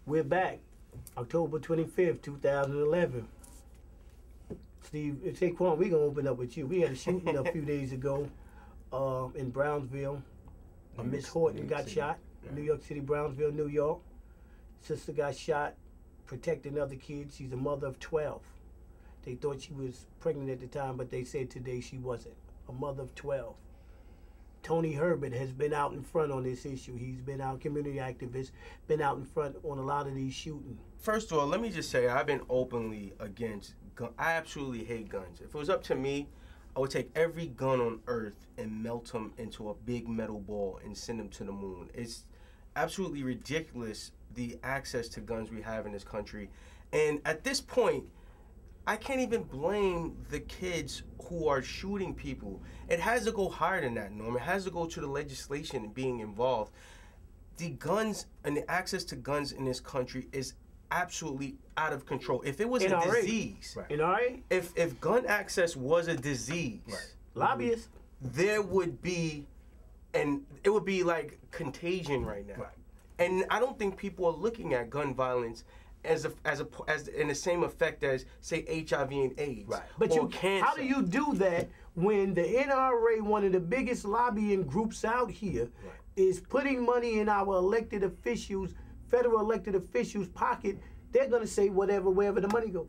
We're back, October 25th, 2011. Steve, Saquan, we're going to open up with you. We had a shooting a few days ago in Brownsville. Miss Horton got shot. New York City, Brownsville, New York. Sister got shot protecting other kids. She's a mother of 12. They thought she was pregnant at the time, but they said today she wasn't. A mother of 12. Tony Herbert has been out in front on this issue. He's been out, community activist, been out in front on a lot of these shootings. First of all, let me just say I've been openly against guns. I absolutely hate guns. If it was up to me, I would take every gun on earth and melt them into a big metal ball and send them to the moon. It's absolutely ridiculous, the access to guns we have in this country. And at this point, I can't even blame the kids who are shooting people. It has to go higher than that, Norm. It has to go to the legislation and being involved. The guns and the access to guns in this country is absolutely out of control. If it was a disease, if gun access was a disease, lobbyists, there would be, and it would be like contagion right now. And I don't think people are looking at gun violence as in the same effect as, say, HIV and AIDS. But or cancer. How do you do that when the NRA, one of the biggest lobbying groups out here, is putting money in our elected officials, federal elected officials' pocket? They're going to say whatever, wherever the money goes.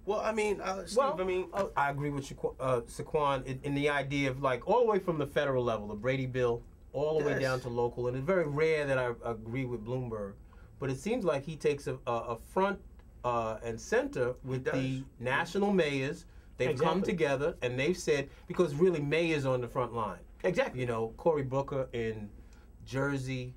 Well, I mean, Steve, I agree with Saquan in the idea of, like, all the way from the federal level, the Brady bill, all the way down to local. And it's very rare that I agree with Bloomberg. But it seems like he takes a front and center with the national mayors. They've come together and they've said, because really mayors on the front line. Exactly. You know, Cory Booker in Jersey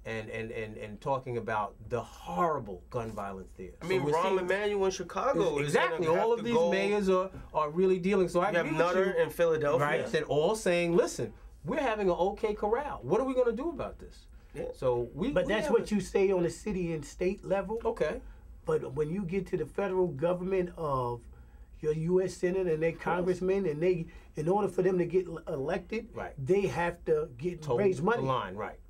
and talking about the horrible gun violence there. I mean, Rahm Emanuel in Chicago. Exactly. All of these mayors are really dealing. So I agree with you. Nutter in Philadelphia. Right. They're all saying, listen, we're having an okay corral. What are we going to do about this? So but that's what you say on the city and state level. Okay. But when you get to the federal government of your U.S. Senate and their congressmen, and they, in order for them to get elected, they have to raise money.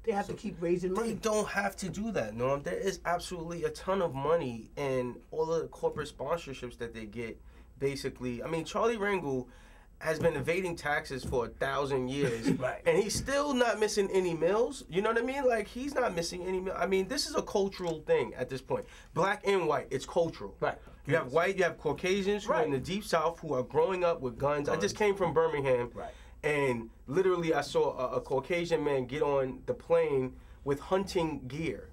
They have to keep raising money. They don't have to do that, Norm. There is absolutely a ton of money in all of the corporate sponsorships that they get. Basically, I mean, Charlie Rangel has been evading taxes for 1,000 years, and he's still not missing any meals. You know what I mean? Like, he's not missing any meals. I mean, this is a cultural thing at this point. Black and white, it's cultural. You have white, you have Caucasians who are in the Deep South who are growing up with guns. I just came from Birmingham, and literally I saw a Caucasian man get on the plane with hunting gear.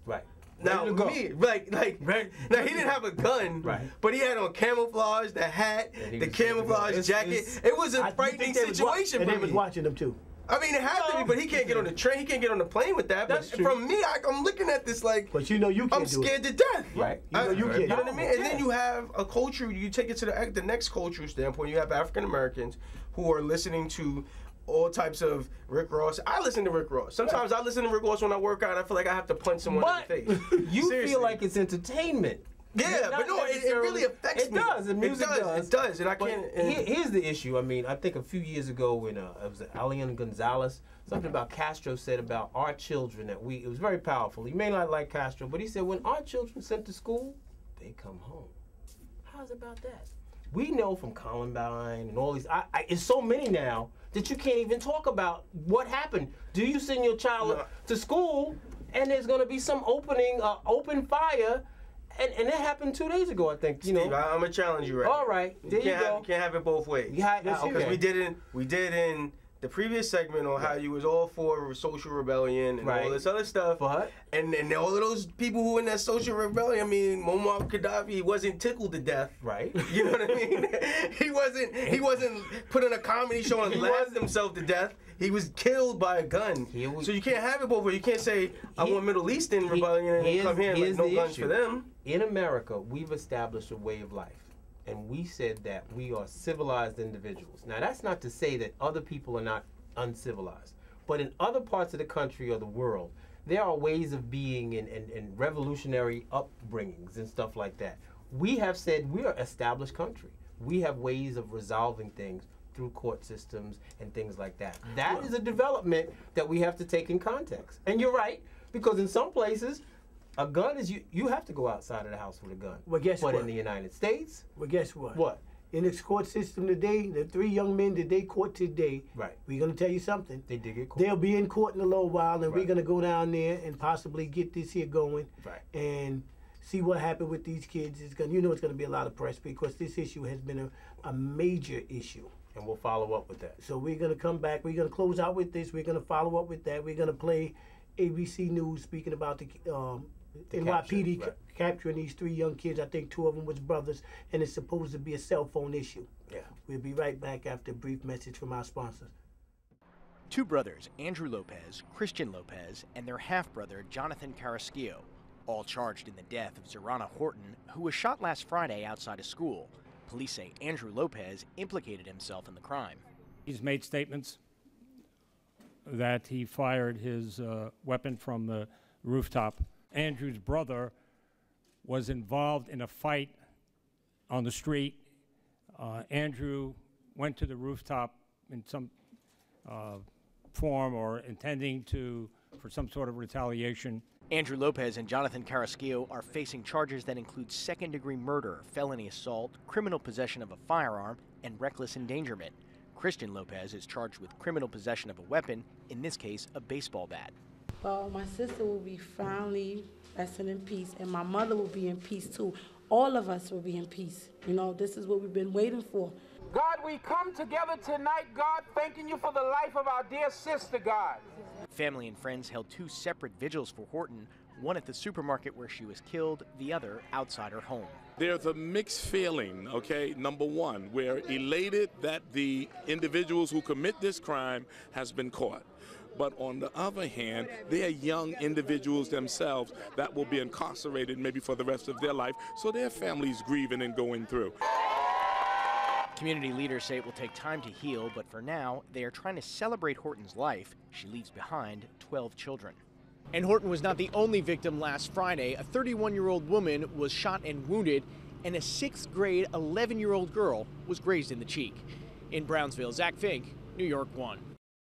Now, now he didn't have a gun, but he had on camouflage, the hat, the camouflage jacket. It was a frightening situation for me. And they was watching them too. I mean, it had to be, but he can't get on the train. He can't get on the plane with that. But from me, I'm looking at this like, but you know you can't I'm scared to death. You know what I mean? And then you have a culture. You take it to the next cultural standpoint. You have African Americans who are listening to all types of Rick Ross. I listen to Rick Ross. Sometimes I listen to Rick Ross when I work out. I feel like I have to punch someone in the face. You feel like it's entertainment. Yeah, but no, it really affects me. It does. The music does. It does, and I can't. Here's the issue. I mean, I think a few years ago when it was Elian Gonzalez, something about Castro said about our children that it was very powerful. You may not like Castro, but he said when our children sent to school, they come home. How's about that? We know from Columbine and all these, it's so many now that you can't even talk about what happened. Do you send your child to school and there's going to be some open fire? And that happened 2 days ago, I think. Steve, I'm going to challenge you All right, there you go. You can't have it both ways. Because we did in the previous segment on how you was all for social rebellion and all this other stuff. And all of those people who were in that social rebellion, I mean, Muammar Gaddafi wasn't tickled to death. You know what I mean? He wasn't put in a comedy show and laughed himself to death. He was killed by a gun. So you can't have it both ways. You can't say, I want Middle Eastern rebellion and come here and like, no guns for them. In America, we've established a way of life. And we said that we are civilized individuals. Now, that's not to say that other people are not uncivilized. But in other parts of the country or the world, there are ways of being and revolutionary upbringings and stuff like that. We have said we're an established country. We have ways of resolving things through court systems and things like that. That is a development that we have to take in context. And you're right, because in some places, A gun is you have to go outside of the house with a gun. Well, guess but what? in the United States, Well, guess what? what? In this court system today, the 3 young men that they caught today, Right. we're going to tell you something. They did get caught. They'll be in court in a little while, and we're Right. going to go down there and possibly get this here going. Right. And see what happened with these kids. It's going, it's going to be a lot of press because this issue has been a major issue. And we'll follow up with that. So we're going to come back. We're going to close out with this. We're going to follow up with that. We're going to play ABC News speaking about the NYPD capture, right. capturing these 3 young kids. I think 2 of them was brothers, and it's supposed to be a cell phone issue. Yeah. We'll be right back after a brief message from our sponsors. 2 brothers, Andrew Lopez, Christian Lopez, and their half-brother, Jonathan Carrasquillo, all charged in the death of Zorana Horton, who was shot last Friday outside a school. Police say Andrew Lopez implicated himself in the crime. He's made statements that he fired his weapon from the rooftop. Andrew's brother was involved in a fight on the street. Andrew went to the rooftop in some form or intending for some sort of retaliation. Andrew Lopez and Jonathan Carrasquillo are facing charges that include second-degree murder, felony assault, criminal possession of a firearm, and reckless endangerment. Christian Lopez is charged with criminal possession of a weapon, in this case, a baseball bat. Well, my sister will be finally resting in peace, and my mother will be in peace too. All of us will be in peace. This is what we've been waiting for. God, we come together tonight, God, thanking you for the life of our dear sister, God. Family and friends held 2 separate vigils for Horton, one at the supermarket where she was killed, the other outside her home. There's a mixed feeling, okay? Number one, we're elated that the individuals who commit this crime has been caught. But on the other hand, they are young individuals themselves that will be incarcerated maybe for the rest of their life, so their families grieving and going through. Community leaders say it will take time to heal, but for now, they are trying to celebrate Horton's life. She leaves behind 12 children. And Horton was not the only victim last Friday. A 31-year-old woman was shot and wounded, and a 6th grade 11-year-old girl was grazed in the cheek. In Brownsville, Zach Fink, New York 1.